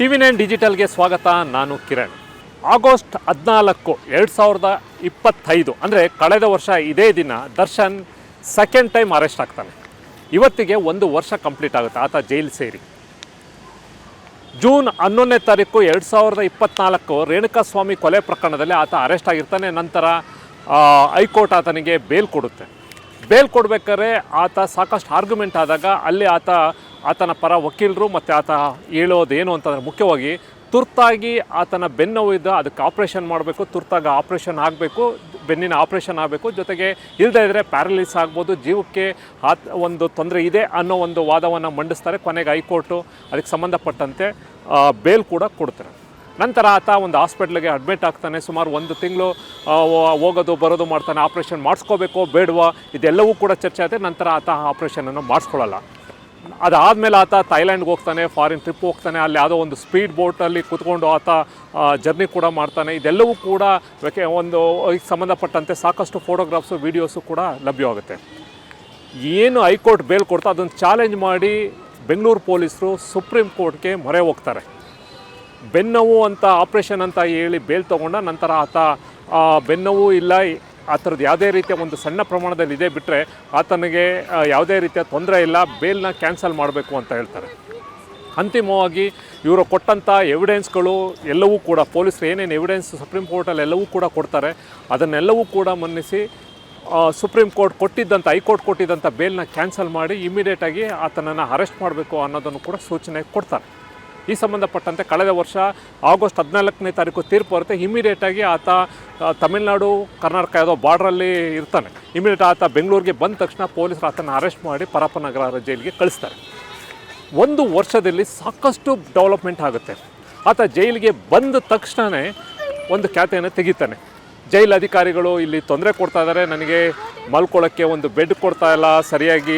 TV9 ಡಿಜಿಟಲ್ಗೆ ಸ್ವಾಗತ. ನಾನು Kiran. August 14, 2025 ಅಂದರೆ ಕಳೆದ ವರ್ಷ ಇದೇ ದಿನ ದರ್ಶನ್ ಸೆಕೆಂಡ್ ಟೈಮ್ ಅರೆಸ್ಟ್ ಆಗ್ತಾನೆ. ಇವತ್ತಿಗೆ 1 ವರ್ಷ ಕಂಪ್ಲೀಟ್ ಆಗುತ್ತೆ ಆತ ಜೈಲು ಸೇರಿ. ಜೂನ್ 11ನೇ ತಾರೀಕು 2024 ರೇಣುಕಾಸ್ವಾಮಿ ಕೊಲೆ ಪ್ರಕರಣದಲ್ಲಿ ಆತ ಅರೆಸ್ಟ್ ಆಗಿರ್ತಾನೆ. ನಂತರ ಹೈಕೋರ್ಟ್ ಆತನಿಗೆ ಬೇಲ್ ಕೊಡುತ್ತೆ. ಬೇಲ್ ಕೊಡಬೇಕಾದ್ರೆ ಆತ ಸಾಕಷ್ಟು ಆರ್ಗ್ಯುಮೆಂಟ್ ಆದಾಗ ಅಲ್ಲಿ ಆತನ ಪರ ವಕೀಲರು ಮತ್ತು ಆತ ಹೇಳೋದೇನು ಅಂತಂದರೆ ಮುಖ್ಯವಾಗಿ ತುರ್ತಾಗಿ ಆತನ ಬೆನ್ನು ಇದ್ದ ಅದಕ್ಕೆ ಆಪ್ರೇಷನ್ ಮಾಡಬೇಕು, ತುರ್ತಾಗಿ ಆಪ್ರೇಷನ್ ಆಗಬೇಕು, ಬೆನ್ನಿನ ಆಪ್ರೇಷನ್ ಆಗಬೇಕು, ಜೊತೆಗೆ ಇಲ್ಲದೇ ಇದ್ದರೆ ಪ್ಯಾರಲಿಸ್ ಆಗ್ಬೋದು, ಜೀವಕ್ಕೆ ಒಂದು ತೊಂದರೆ ಇದೆ ಅನ್ನೋ ಒಂದು ವಾದವನ್ನು ಮಂಡಿಸ್ತಾರೆ. ಕೊನೆಗೆ ಹೈಕೋರ್ಟು ಅದಕ್ಕೆ ಸಂಬಂಧಪಟ್ಟಂತೆ ಬೇಲ್ ಕೂಡ ಕೊಡ್ತಾರೆ. ನಂತರ ಆತ ಒಂದು ಹಾಸ್ಪಿಟ್ಲಿಗೆ ಅಡ್ಮಿಟ್ ಆಗ್ತಾನೆ. ಸುಮಾರು 1 ತಿಂಗಳು ಹೋಗೋದು ಬರೋದು ಮಾಡ್ತಾನೆ. ಆಪ್ರೇಷನ್ ಮಾಡಿಸ್ಕೋಬೇಕೋ ಬೇಡವಾ ಇದೆಲ್ಲವೂ ಕೂಡ ಚರ್ಚೆ ಆಗುತ್ತೆ. ನಂತರ ಆತ ಆಪ್ರೇಷನನ್ನು ಮಾಡಿಸ್ಕೊಳ್ಳಲ್ಲ. ಅದಾದಮೇಲೆ ಆತ ಥೈಲ್ಯಾಂಡ್ಗೆ ಹೋಗ್ತಾನೆ, ಫಾರಿನ್ ಟ್ರಿಪ್ ಹೋಗ್ತಾನೆ. ಅಲ್ಲಿ ಯಾವುದೋ ಒಂದು ಸ್ಪೀಡ್ ಬೋಟಲ್ಲಿ ಕೂತ್ಕೊಂಡು ಆತ ಜರ್ನಿ ಕೂಡ ಮಾಡ್ತಾನೆ. ಇದೆಲ್ಲವೂ ಕೂಡ ಒಂದು ಸಂಬಂಧಪಟ್ಟಂತೆ ಸಾಕಷ್ಟು ಫೋಟೋಗ್ರಾಫ್ಸು ವೀಡಿಯೋಸು ಕೂಡ ಲಭ್ಯವಾಗುತ್ತೆ. ಏನು ಹೈಕೋರ್ಟ್ ಬೇಲ್ ಕೊಡ್ತಾ ಅದನ್ನು ಚಾಲೆಂಜ್ ಮಾಡಿ ಬೆಂಗಳೂರು ಪೊಲೀಸರು ಸುಪ್ರೀಂ ಕೋರ್ಟ್ಗೆ ಮೊರೆ ಹೋಗ್ತಾರೆ. ಬೆನ್ನೋವು ಅಂತ ಆಪ್ರೇಷನ್ ಅಂತ ಹೇಳಿ ಬೇಲ್ ತೊಗೊಂಡ ನಂತರ ಆತ ಬೆನ್ನೋವು ಇಲ್ಲ, ಆ ಥರದ್ದು ಯಾವುದೇ ರೀತಿಯ ಒಂದು ಸಣ್ಣ ಪ್ರಮಾಣದಲ್ಲಿ ಇದೆ ಬಿಟ್ಟರೆ ಆತನಿಗೆ ಯಾವುದೇ ರೀತಿಯ ತೊಂದರೆ ಇಲ್ಲ, ಬೇಲ್ನ ಕ್ಯಾನ್ಸಲ್ ಮಾಡಬೇಕು ಅಂತ ಹೇಳ್ತಾರೆ. ಅಂತಿಮವಾಗಿ ಇವರು ಕೊಟ್ಟಂಥ ಎವಿಡೆನ್ಸ್ಗಳು ಎಲ್ಲವೂ ಕೂಡ ಪೊಲೀಸರು ಏನೇನು ಎವಿಡೆನ್ಸ್ ಸುಪ್ರೀಂ ಕೋರ್ಟಲ್ಲಿ ಎಲ್ಲವೂ ಕೂಡ ಕೊಡ್ತಾರೆ ಅದನ್ನೆಲ್ಲವೂ ಕೂಡ ಮನ್ನಿಸಿ ಸುಪ್ರೀಂ ಕೋರ್ಟ್ ಕೊಟ್ಟಿದ್ದಂಥ ಹೈಕೋರ್ಟ್ ಕೊಟ್ಟಿದ್ದಂಥ ಬೇಲ್ನ ಕ್ಯಾನ್ಸಲ್ ಮಾಡಿ ಇಮಿಡಿಯೇಟಾಗಿ ಆತನನ್ನು ಅರೆಸ್ಟ್ ಮಾಡಬೇಕು ಅನ್ನೋದನ್ನು ಕೂಡ ಸೂಚನೆ ಕೊಡ್ತಾರೆ. ಈ ಸಂಬಂಧಪಟ್ಟಂತೆ ಕಳೆದ ವರ್ಷ ಆಗಸ್ಟ್ 14ನೇ ತಾರೀಕು ತೀರ್ಪು ಬರುತ್ತೆ. ಇಮಿಡಿಯೇಟಾಗಿ ಆತ ತಮಿಳುನಾಡು ಕರ್ನಾಟಕ ಯಾವುದೋ ಬಾರ್ಡ್ರಲ್ಲಿ ಇರ್ತಾನೆ. ಇಮಿಡಿಯೇಟ್ ಆತ ಬೆಂಗಳೂರಿಗೆ ಬಂದ ತಕ್ಷಣ ಪೊಲೀಸರು ಆತನ ಅರೆಸ್ಟ್ ಮಾಡಿ ಪರಪ್ಪನಗರ ಜೈಲಿಗೆ ಕಳಿಸ್ತಾರೆ. 1 ವರ್ಷದಲ್ಲಿ ಸಾಕಷ್ಟು ಡೆವಲಪ್ಮೆಂಟ್ ಆಗುತ್ತೆ. ಆತ ಜೈಲಿಗೆ ಬಂದ ತಕ್ಷಣವೇ ಒಂದು ಖ್ಯಾತೆಯನ್ನು ತೆಗಿತಾನೆ. ಜೈಲು ಅಧಿಕಾರಿಗಳು ಇಲ್ಲಿ ತೊಂದರೆ ಕೊಡ್ತಾ ಇದ್ದಾರೆ, ನನಗೆ ಮಲ್ಕೊಳ್ಳೋಕ್ಕೆ ಒಂದು ಬೆಡ್ ಕೊಡ್ತಾ ಇಲ್ಲ, ಸರಿಯಾಗಿ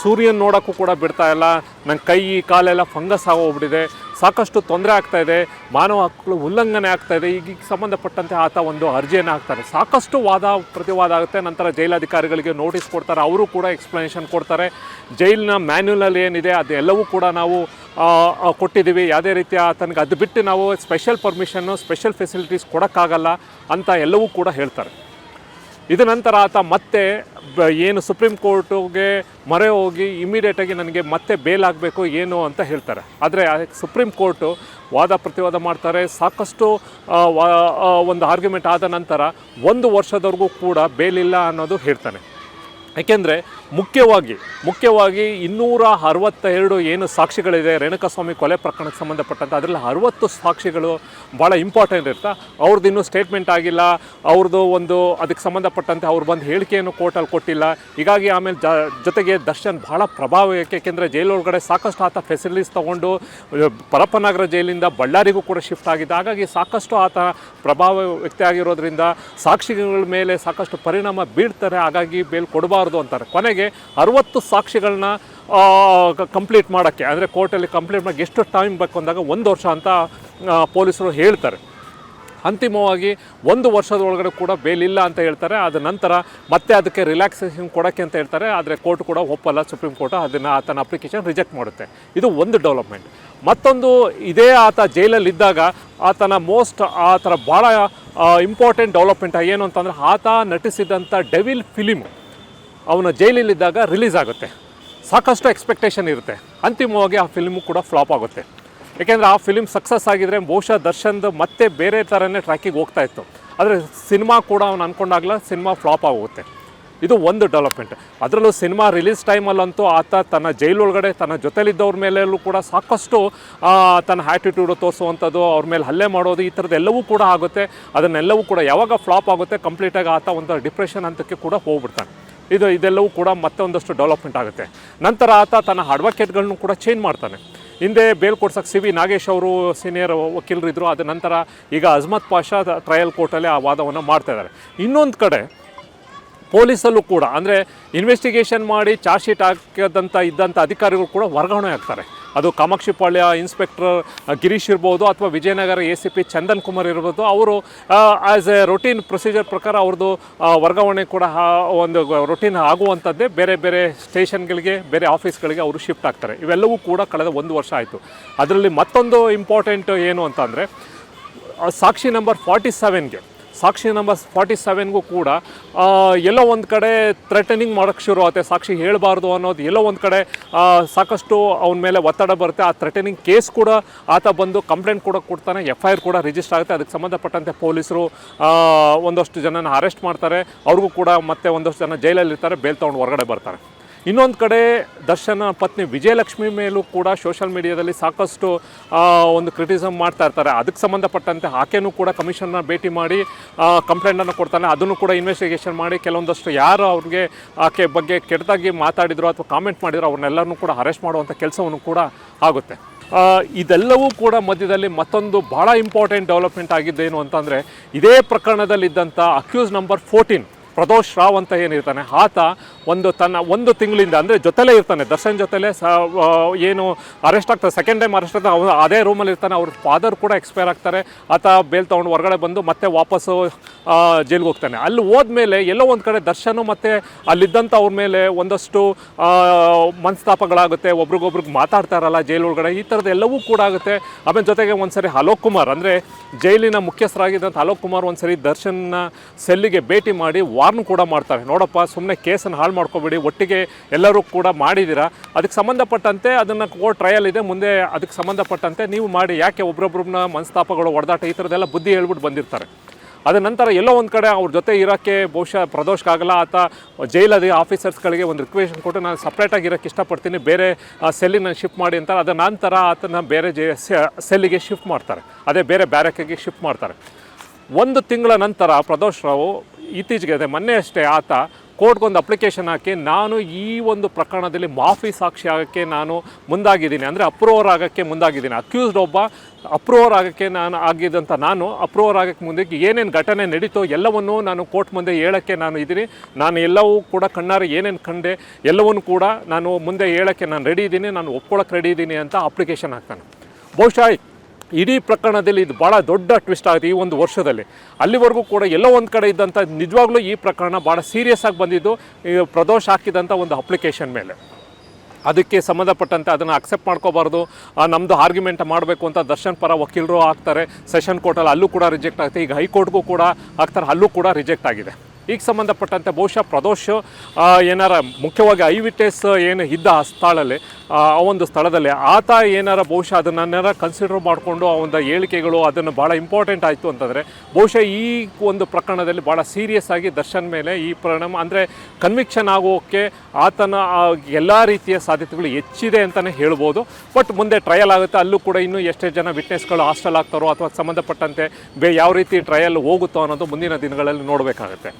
ಸೂರ್ಯನ ನೋಡೋಕ್ಕೂ ಕೂಡ ಬಿಡ್ತಾ ಇಲ್ಲ, ನನ್ನ ಕೈ ಕಾಲೆಲ್ಲ ಫಂಗಸ್ ಆಗೋಗ್ಬಿಟ್ಟಿದೆ, ಸಾಕಷ್ಟು ತೊಂದರೆ ಆಗ್ತಾಯಿದೆ, ಮಾನವ ಹಕ್ಕುಗಳು ಉಲ್ಲಂಘನೆ ಆಗ್ತಾಯಿದೆ. ಈಗ ಸಂಬಂಧಪಟ್ಟಂತೆ ಆತ ಒಂದು ಅರ್ಜಿಯನ್ನು ಹಾಕ್ತಾರೆ. ಸಾಕಷ್ಟು ವಾದ ಪ್ರತಿವಾದ ಆಗುತ್ತೆ. ನಂತರ ಜೈಲಧಿಕಾರಿಗಳಿಗೆ ನೋಟಿಸ್ ಕೊಡ್ತಾರೆ. ಅವರು ಕೂಡ ಎಕ್ಸ್ಪ್ಲನೇಷನ್ ಕೊಡ್ತಾರೆ. ಜೈಲಿನ ಮ್ಯಾನ್ಯುವಲ್ ಏನಿದೆ ಅದೆಲ್ಲವೂ ಕೂಡ ನಾವು ಕೊಟ್ಟಿದ್ದೀವಿ, ಯಾವುದೇ ರೀತಿಯ ಆತನಿಗೆ ಅದು ಬಿಟ್ಟು ನಾವು ಸ್ಪೆಷಲ್ ಪರ್ಮಿಷನ್ನು ಸ್ಪೆಷಲ್ ಫೆಸಿಲಿಟೀಸ್ ಕೊಡೋಕ್ಕಾಗಲ್ಲ ಅಂತ ಎಲ್ಲವೂ ಕೂಡ ಹೇಳ್ತಾರೆ. ಇದು ನಂತರ ಆತ ಮತ್ತೆ ಏನು ಸುಪ್ರೀಂ ಕೋರ್ಟಿಗೆ ಮೊರೆ ಹೋಗಿ ಇಮಿಡಿಯೇಟಾಗಿ ನನಗೆ ಮತ್ತೆ ಬೇಲ್ ಆಗಬೇಕು ಏನು ಅಂತ ಹೇಳ್ತಾರೆ. ಆದರೆ ಸುಪ್ರೀಂ ಕೋರ್ಟು ವಾದ ಪ್ರತಿವಾದ ಮಾಡ್ತಾರೆ. ಸಾಕಷ್ಟು ಒಂದು ಆರ್ಗ್ಯುಮೆಂಟ್ ಆದ ನಂತರ 1 ವರ್ಷದವರೆಗೂ ಕೂಡ ಬೇಲ್ ಇಲ್ಲ ಅನ್ನೋದು ಹೇಳ್ತಾನೆ. ಏಕೆಂದರೆ ಮುಖ್ಯವಾಗಿ 262 ಏನು ಸಾಕ್ಷಿಗಳಿದೆ ರೇಣುಕಾಸ್ವಾಮಿ ಕೊಲೆ ಪ್ರಕರಣಕ್ಕೆ ಸಂಬಂಧಪಟ್ಟಂತೆ ಅದರಲ್ಲಿ 60 ಸಾಕ್ಷಿಗಳು ಭಾಳ ಇಂಪಾರ್ಟೆಂಟ್ ಇರ್ತಾ. ಅವ್ರದ್ದು ಇನ್ನೂ ಸ್ಟೇಟ್ಮೆಂಟ್ ಆಗಿಲ್ಲ, ಅವ್ರದ್ದು ಒಂದು ಅದಕ್ಕೆ ಸಂಬಂಧಪಟ್ಟಂತೆ ಅವ್ರು ಬಂದು ಹೇಳಿಕೆಯನ್ನು ಕೋರ್ಟಲ್ಲಿ ಕೊಟ್ಟಿಲ್ಲ. ಹೀಗಾಗಿ ಆಮೇಲೆ ಜೊತೆಗೆ ದರ್ಶನ್ ಭಾಳ ಪ್ರಭಾವ, ಏಕೆಂದರೆ ಜೈಲೊಳಗಡೆ ಸಾಕಷ್ಟು ಆತ ಫೆಸಿಲಿಟೀಸ್ ತೊಗೊಂಡು ಪರಪ್ಪನಗರ ಜೈಲಿಂದ ಬಳ್ಳಾರಿಗೂ ಕೂಡ ಶಿಫ್ಟ್ ಆಗಿದ್ದ. ಹಾಗಾಗಿ ಸಾಕಷ್ಟು ಆತ ಪ್ರಭಾವ ವ್ಯಕ್ತಿ ಆಗಿರೋದ್ರಿಂದ ಸಾಕ್ಷಿಗಳ ಮೇಲೆ ಸಾಕಷ್ಟು ಪರಿಣಾಮ ಬೀಳ್ತಾರೆ. ಹಾಗಾಗಿ ಬೇಲ್ ಕೊಡಬಾರ್ದು ಅಂತಾರೆ. ಕೊನೆಗೆ 60 ಸಾಕ್ಷಿಗಳನ್ನ ಕಂಪ್ಲೀಟ್ ಮಾಡೋಕ್ಕೆ ಅಂದರೆ ಕೋರ್ಟಲ್ಲಿ ಕಂಪ್ಲೀಟ್ ಮಾಡೋಕ್ಕೆ ಎಷ್ಟು ಟೈಮ್ ಬೇಕು ಅಂದಾಗ 1 ವರ್ಷ ಅಂತ ಪೊಲೀಸರು ಹೇಳ್ತಾರೆ. ಅಂತಿಮವಾಗಿ 1 ವರ್ಷದ ಒಳಗಡೆ ಕೂಡ ಬೇಲ್ ಇಲ್ಲ ಅಂತ ಹೇಳ್ತಾರೆ. ಅದ ನಂತರ ಮತ್ತೆ ಅದಕ್ಕೆ ರಿಲ್ಯಾಕ್ಸೇಷನ್ ಕೊಡೋಕ್ಕೆ ಅಂತ ಹೇಳ್ತಾರೆ. ಆದರೆ ಕೋರ್ಟ್ ಕೂಡ ಒಪ್ಪಲ್ಲ, ಸುಪ್ರೀಂ ಕೋರ್ಟ್ ಅದನ್ನು ಆತನ ಅಪ್ಲಿಕೇಶನ್ ರಿಜೆಕ್ಟ್ ಮಾಡುತ್ತೆ. ಇದು ಒಂದು ಡೆವಲಪ್ಮೆಂಟ್. ಮತ್ತೊಂದು ಇದೇ ಆತ ಜೈಲಲ್ಲಿದ್ದಾಗ ಆ ಥರ ಭಾಳ ಇಂಪಾರ್ಟೆಂಟ್ ಡೆವಲಪ್ಮೆಂಟ್ ಏನು ಅಂತಂದರೆ ಆತ ನಟಿಸಿದಂಥ ಡೆವಿಲ್ ಫಿಲಿಮು ಅವನ ಜೈಲಲ್ಲಿದ್ದಾಗ ರಿಲೀಸ್ ಆಗುತ್ತೆ. ಸಾಕಷ್ಟು ಎಕ್ಸ್ಪೆಕ್ಟೇಷನ್ ಇರುತ್ತೆ. ಅಂತಿಮವಾಗಿ ಆ ಫಿಲ್ಮು ಕೂಡ ಫ್ಲಾಪ್ ಆಗುತ್ತೆ. ಏಕೆಂದರೆ ಆ ಫಿಲ್ಮ್ ಸಕ್ಸಸ್ ಆಗಿದ್ದರೆ ಬಹುಶಃ ದರ್ಶನ್ದು ಮತ್ತೆ ಬೇರೆ ಥರನೇ ಟ್ರ್ಯಾಕಿಗೆ ಹೋಗ್ತಾ ಇತ್ತು. ಆದರೆ ಸಿನಿಮಾ ಕೂಡ ಅವನು ಅಂದ್ಕೊಂಡಾಗಲ ಸಿನಿಮಾ ಫ್ಲಾಪ್ ಆಗೋಗುತ್ತೆ. ಇದು ಒಂದು ಡೆವಲಪ್ಮೆಂಟ್. ಅದರಲ್ಲೂ ಸಿನಿಮಾ ರಿಲೀಸ್ ಟೈಮಲ್ಲಂತೂ ಆತ ತನ್ನ ಜೈಲೊಳಗಡೆ ತನ್ನ ಜೊತೆಲಿದ್ದವ್ರ ಮೇಲೆಲ್ಲೂ ಕೂಡ ಸಾಕಷ್ಟು ತನ್ನ ಆ್ಯಟಿಟ್ಯೂಡು ತೋರಿಸುವಂಥದ್ದು, ಅವ್ರ ಮೇಲೆ ಹಲ್ಲೆ ಮಾಡೋದು, ಈ ಥರದ್ದು ಎಲ್ಲವೂ ಕೂಡ ಆಗುತ್ತೆ. ಅದನ್ನೆಲ್ಲವೂ ಕೂಡ ಯಾವಾಗ ಫ್ಲಾಪ್ ಆಗುತ್ತೆ ಕಂಪ್ಲೀಟಾಗಿ ಆತ ಒಂದು ಡಿಪ್ರೆಷನ್ ಹಂತಕ್ಕೆ ಕೂಡ ಹೋಗ್ಬಿಡ್ತಾನೆ. ಇದೆಲ್ಲವೂ ಕೂಡ ಮತ್ತೆ ಒಂದಷ್ಟು ಡೆವಲಪ್ಮೆಂಟ್ ಆಗುತ್ತೆ. ನಂತರ ಆತ ತನ್ನ ಅಡ್ವೊಕೇಟ್ಗಳನ್ನೂ ಕೂಡ ಚೇಂಜ್ ಮಾಡ್ತಾನೆ. ಹಿಂದೆ ಬೇಲ್ ಕೊಡ್ಸೋಕ್ಕೆ CV ನಾಗೇಶ್ ಅವರು ಸೀನಿಯರ್ ವಕೀಲರಿದ್ದರು. ಅದ ನಂತರ ಈಗ ಅಜ್ಮತ್ ಪಾಷಾ ಟ್ರಯಲ್ ಕೋರ್ಟಲ್ಲಿ ಆ ವಾದವನ್ನು ಮಾಡ್ತಾಯಿದ್ದಾರೆ. ಇನ್ನೊಂದು ಕಡೆ ಪೊಲೀಸಲ್ಲೂ ಕೂಡ ಅಂದರೆ ಇನ್ವೆಸ್ಟಿಗೇಷನ್ ಮಾಡಿ ಚಾರ್ಜ್ ಶೀಟ್ ಇದ್ದಂಥ ಅಧಿಕಾರಿಗಳು ಕೂಡ ವರ್ಗಾವಣೆ ಆಗ್ತಾರೆ. ಅದು ಕಾಮಾಕ್ಷಿಪಾಳ್ಯ ಇನ್ಸ್ಪೆಕ್ಟರ್ ಗಿರೀಶ್ ಇರ್ಬೋದು ಅಥವಾ ವಿಜಯನಗರ ACP ಚಂದನ್ ಕುಮಾರ್ ಇರ್ಬೋದು. ಅವರು ಆ್ಯಸ್ ಎ ರೊಟೀನ್ ಪ್ರೊಸೀಜರ್ ಪ್ರಕಾರ ಅವ್ರದ್ದು ವರ್ಗಾವಣೆ ಕೂಡ ಒಂದು ರೊಟೀನ್ ಆಗುವಂಥದ್ದೇ. ಬೇರೆ ಬೇರೆ ಸ್ಟೇಷನ್ಗಳಿಗೆ, ಬೇರೆ ಆಫೀಸ್ಗಳಿಗೆ ಅವರು ಶಿಫ್ಟ್ ಆಗ್ತಾರೆ. ಇವೆಲ್ಲವೂ ಕೂಡ ಕಳೆದ 1 ವರ್ಷ ಆಯಿತು. ಅದರಲ್ಲಿ ಮತ್ತೊಂದು ಇಂಪಾರ್ಟೆಂಟ್ ಏನು ಅಂತಂದರೆ ಸಾಕ್ಷಿ ನಂಬರ್ 47ಗೂ ಕೂಡ ಎಲ್ಲೋ ಒಂದು ಕಡೆ ಥ್ರೆಟನಿಂಗ್ ಮಾಡೋಕ್ಕೆ ಶುರು ಆಗುತ್ತೆ. ಸಾಕ್ಷಿ ಹೇಳಬಾರ್ದು ಅನ್ನೋದು ಎಲ್ಲೋ ಒಂದು ಕಡೆ ಸಾಕಷ್ಟು ಅವನ ಮೇಲೆ ಒತ್ತಡ ಬರುತ್ತೆ. ಆ ಥ್ರೆಟನಿಂಗ್ ಕೇಸ್ ಕೂಡ ಆತ ಬಂದು ಕಂಪ್ಲೇಂಟ್ ಕೂಡ ಕೊಡ್ತಾನೆ, FIR ಕೂಡ ರಿಜಿಸ್ಟರ್ ಆಗುತ್ತೆ. ಅದಕ್ಕೆ ಸಂಬಂಧಪಟ್ಟಂತೆ ಪೊಲೀಸರು ಒಂದಷ್ಟು ಜನನ ಅರೆಸ್ಟ್ ಮಾಡ್ತಾರೆ. ಅವ್ರಿಗೂ ಕೂಡ ಮತ್ತೆ ಒಂದಷ್ಟು ಜನ ಜೈಲಲ್ಲಿ ಇರ್ತಾರೆ, ಬೇಲ್ ತೊಗೊಂಡು ಹೊರಗಡೆ ಬರ್ತಾರೆ. ಇನ್ನೊಂದು ಕಡೆ ದರ್ಶನ ಪತ್ನಿ ವಿಜಯಲಕ್ಷ್ಮಿ ಮೇಲೂ ಕೂಡ ಸೋಷಿಯಲ್ ಮೀಡಿಯಾದಲ್ಲಿ ಸಾಕಷ್ಟು ಒಂದು ಕ್ರಿಟಿಸಮ್ ಮಾಡ್ತಾ ಇರ್ತಾರೆ. ಅದಕ್ಕೆ ಸಂಬಂಧಪಟ್ಟಂತೆ ಆಕೆನೂ ಕೂಡ ಕಮಿಷನ್ನ ಭೇಟಿ ಮಾಡಿ ಕಂಪ್ಲೇಂಟನ್ನು ಕೊಡ್ತಾನೆ. ಅದನ್ನು ಕೂಡ ಇನ್ವೆಸ್ಟಿಗೇಷನ್ ಮಾಡಿ ಕೆಲವೊಂದಷ್ಟು ಯಾರು ಅವ್ರಿಗೆ ಆಕೆ ಬಗ್ಗೆ ಕೆಟ್ಟದಾಗಿ ಮಾತಾಡಿದ್ರು ಅಥವಾ ಕಾಮೆಂಟ್ ಮಾಡಿದ್ರು ಅವ್ರನ್ನೆಲ್ಲರೂ ಕೂಡ ಅರೆಸ್ಟ್ ಮಾಡುವಂಥ ಕೆಲಸವನ್ನು ಕೂಡ ಆಗುತ್ತೆ. ಇದೆಲ್ಲವೂ ಕೂಡ ಮಧ್ಯದಲ್ಲಿ ಮತ್ತೊಂದು ಭಾಳ ಇಂಪಾರ್ಟೆಂಟ್ ಡೆವಲಪ್ಮೆಂಟ್ ಆಗಿದ್ದೇನು ಅಂತಂದರೆ, ಇದೇ ಪ್ರಕರಣದಲ್ಲಿದ್ದಂಥ ಅಕ್ಯೂಸ್ ನಂಬರ್ 14 ಪ್ರದೋಷ್ ರಾವ್ ಅಂತ ಏನಿರ್ತಾನೆ, ಆತ ಒಂದು ತಿಂಗಳಿಂದ ಅಂದರೆ ಜೊತೆಲೇ ಇರ್ತಾನೆ, ದರ್ಶನ್ ಜೊತೆಲೇ ಏನು ಅರೆಸ್ಟ್ ಆಗ್ತಾರೆ, ಸೆಕೆಂಡ್ ಟೈಮ್ ಅರೆಸ್ಟ್ ಆಗ್ತಾರೆ. ಅವನು ಅದೇ ರೂಮಲ್ಲಿ ಇರ್ತಾನೆ. ಅವ್ರ ಫಾದರ್ ಕೂಡ ಎಕ್ಸ್ಪೈರ್ ಆಗ್ತಾರೆ. ಆತ ಬೇಲ್ ತೊಗೊಂಡು ಹೊರಗಡೆ ಬಂದು ಮತ್ತೆ ವಾಪಸ್ಸು ಜೈಲಿಗೆ ಹೋಗ್ತಾನೆ. ಅಲ್ಲಿ ಹೋದ್ಮೇಲೆ ಎಲ್ಲೋ ಒಂದು ಕಡೆ ದರ್ಶನು ಮತ್ತು ಅಲ್ಲಿದ್ದಂಥ ಅವ್ರ ಮೇಲೆ ಒಂದಷ್ಟು ಮನಸ್ತಾಪಗಳಾಗುತ್ತೆ. ಒಬ್ರಿಗೊಬ್ರಿಗೆ ಮಾತಾಡ್ತಾ ಇರಲ್ಲ ಜೈಲು ಒಳಗಡೆ, ಈ ಥರದ್ದು ಎಲ್ಲವೂ ಕೂಡ ಆಗುತ್ತೆ. ಆಮೇಲೆ ಜೊತೆಗೆ ಒಂದು ಸರಿ ಅಲೋಕ್ ಕುಮಾರ್ ಅಂದರೆ ಜೈಲಿನ ಮುಖ್ಯಸ್ಥರಾಗಿದ್ದಂಥ ಅಲೋಕ್ ಕುಮಾರ್ ಒಂದು ಸರಿ ದರ್ಶನ್ನ ಸೆಲ್ಲಿಗೆ ಭೇಟಿ ಮಾಡಿ ವಾರ್ನ್ ಕೂಡ ಮಾಡ್ತಾರೆ. ನೋಡಪ್ಪ, ಸುಮ್ಮನೆ ಕೇಸನ್ನು ಹಾಳು ಮಾಡ್ಕೊಬೇಡಿ, ಒಟ್ಟಿಗೆ ಎಲ್ಲರೂ ಕೂಡ ಮಾಡಿದ್ದೀರಾ, ಅದಕ್ಕೆ ಸಂಬಂಧಪಟ್ಟಂತೆ ಅದನ್ನು ಕೋರ್ಟ್ ಟ್ರಯಲ್ ಇದೆ ಮುಂದೆ, ಅದಕ್ಕೆ ಸಂಬಂಧಪಟ್ಟಂತೆ ನೀವು ಮಾಡಿ, ಯಾಕೆ ಒಬ್ರೊಬ್ರನ್ನ ಮನಸ್ತಾಪಗಳು ಹೊಡೆದಾಟ ಈ ಥರದ್ದೆಲ್ಲ ಬುದ್ಧಿ ಹೇಳ್ಬಿಟ್ಟು ಬಂದಿರ್ತಾರೆ. ಅದ ನಂತರ ಎಲ್ಲೋ ಒಂದು ಕಡೆ ಅವ್ರ ಜೊತೆ ಇರೋಕ್ಕೆ ಬಹುಶಃ ಪ್ರದೋಷ್ಗಾಗಲ್ಲ. ಆತ ಜೈಲಲ್ಲಿ ಆಫೀಸರ್ಸ್ಗಳಿಗೆ ಒಂದು ರಿಕ್ವೆಷನ್ ಕೊಟ್ಟು ನಾನು ಸಪ್ರೇಟಾಗಿ ಇರೋಕ್ಕೆ ಇಷ್ಟಪಡ್ತೀನಿ, ಬೇರೆ ಸೆಲ್ಲಿನ ಶಿಫ್ಟ್ ಮಾಡಿ ಅಂತಾರೆ. ಅದರ ನಂತರ ಆತನ ಬೇರೆ ಸೆಲ್ಲಿಗೆ ಶಿಫ್ಟ್ ಮಾಡ್ತಾರೆ, ಅದೇ ಬೇರೆ ಬ್ಯಾರಕ್ಕಿಗೆ ಶಿಫ್ಟ್ ಮಾಡ್ತಾರೆ. 1 ತಿಂಗಳ ನಂತರ ಪ್ರದೋಷ್ ರಾವ್ ಇತ್ತೀಚೆಗೆ ಮೊನ್ನೆ ಅಷ್ಟೇ ಆತ ಕೋರ್ಟ್ಗೊಂದು ಅಪ್ಲಿಕೇಶನ್ ಹಾಕಿ ನಾನು ಈ ಒಂದು ಪ್ರಕರಣದಲ್ಲಿ ಮಾಫಿ ಸಾಕ್ಷಿ ಆಗೋಕ್ಕೆ ನಾನು ಮುಂದಾಗಿದ್ದೀನಿ, ಅಂದರೆ ಅಪ್ರೂವರ್ ಆಗೋಕ್ಕೆ ಮುಂದಾಗಿದ್ದೀನಿ. ಅಕ್ಯೂಸ್ಡ್ ಒಬ್ಬ ಅಪ್ರೂವರ್ ಆಗೋಕ್ಕೆ ನಾನು ಅಪ್ರೂವರ್ ಆಗೋಕ್ಕೆ ಮುಂದೆ ಏನೇನು ಘಟನೆ ನಡೀತೋ ಎಲ್ಲವನ್ನೂ ನಾನು ಕೋರ್ಟ್ ಮುಂದೆ ಹೇಳೋಕ್ಕೆ ನಾನು ಇದ್ದೀನಿ. ನಾನು ಎಲ್ಲವೂ ಕೂಡ ಕಣ್ಣಾರೆ ಏನೇನು ಕಂಡೆ ಎಲ್ಲವನ್ನೂ ಕೂಡ ನಾನು ಮುಂದೆ ಹೇಳೋಕ್ಕೆ ನಾನು ರೆಡಿ ಇದ್ದೀನಿ, ನಾನು ಒಪ್ಕೊಳ್ಳೋಕೆ ರೆಡಿ ಇದ್ದೀನಿ ಅಂತ ಅಪ್ಲಿಕೇಶನ್ ಹಾಕ್ತಾನೆ. ಬಹುಶಃ ಇಡೀ ಪ್ರಕರಣದಲ್ಲಿ ಇದು ಭಾಳ ದೊಡ್ಡ ಟ್ವಿಸ್ಟ್ ಆಗುತ್ತೆ ಈ ಒಂದು ವರ್ಷದಲ್ಲಿ. ಅಲ್ಲಿವರೆಗೂ ಕೂಡ ಎಲ್ಲೋ ಒಂದು ಕಡೆ ಇದ್ದಂಥ ನಿಜವಾಗ್ಲೂ ಈ ಪ್ರಕರಣ ಭಾಳ ಸೀರಿಯಸ್ ಆಗಿ ಬಂದಿದ್ದು ಈ ಪ್ರದೋಷ್ ಹಾಕಿದಂಥ ಒಂದು ಅಪ್ಲಿಕೇಶನ್ ಮೇಲೆ. ಅದಕ್ಕೆ ಸಂಬಂಧಪಟ್ಟಂತೆ ಅದನ್ನು ಅಕ್ಸೆಪ್ಟ್ ಮಾಡ್ಕೋಬಾರ್ದು, ನಮ್ಮದು ಆರ್ಗ್ಯುಮೆಂಟ್ ಮಾಡಬೇಕು ಅಂತ ದರ್ಶನ್ ಪರ ವಕೀಲರು ಆಗ್ತಾರೆ. ಸೆಷನ್ ಕೋರ್ಟಲ್ಲಿ ಅಲ್ಲೂ ಕೂಡ ರಿಜೆಕ್ಟ್ ಆಗುತ್ತೆ. ಈಗ ಹೈಕೋರ್ಟ್ಗೂ ಕೂಡ ಆಗ್ತಾರೆ, ಅಲ್ಲೂ ಕೂಡ ರಿಜೆಕ್ಟ್ ಆಗಿದೆ. ಈಗ ಸಂಬಂಧಪಟ್ಟಂತೆ ಬಹುಶಃ ಪ್ರದೋಷ್ ಏನಾರ ಮುಖ್ಯವಾಗಿ ಐ ವಿಟ್ನೆಸ್ ಏನು ಇದ್ದ ಆ ಒಂದು ಸ್ಥಳದಲ್ಲಿ ಆತ ಏನಾರ ಬಹುಶಃ ಅದನ್ನೆಲ್ಲ ಕನ್ಸಿಡರ್ ಮಾಡಿಕೊಂಡು ಆ ಒಂದು ಹೇಳಿಕೆಗಳು ಅದನ್ನು ಭಾಳ ಇಂಪಾರ್ಟೆಂಟ್ ಆಯಿತು ಅಂತಂದರೆ ಬಹುಶಃ ಈ ಒಂದು ಪ್ರಕರಣದಲ್ಲಿ ಭಾಳ ಸೀರಿಯಸ್ ಆಗಿ ದರ್ಶನ್ ಮೇಲೆ ಈ ಪರಿಣಾಮ ಅಂದರೆ ಕನ್ವಿಕ್ಷನ್ ಆಗೋಕ್ಕೆ ಆತನ ಎಲ್ಲ ರೀತಿಯ ಸಾಧ್ಯತೆಗಳು ಹೆಚ್ಚಿದೆ ಅಂತಲೇ ಹೇಳ್ಬೋದು. ಬಟ್ ಮುಂದೆ ಟ್ರಯಲ್ ಆಗುತ್ತೆ, ಅಲ್ಲೂ ಕೂಡ ಇನ್ನೂ ಎಷ್ಟೇ ಜನ ವಿಟ್ನೆಸ್ಗಳು ಹಾಸ್ಟೆಲ್ ಆಗ್ತಾರೋ ಅಥವಾ ಸಂಬಂಧಪಟ್ಟಂತೆ ಯಾವ ರೀತಿ ಟ್ರಯಲ್ ಹೋಗುತ್ತೋ ಅನ್ನೋದು ಮುಂದಿನ ದಿನಗಳಲ್ಲಿ ನೋಡಬೇಕಾಗುತ್ತೆ.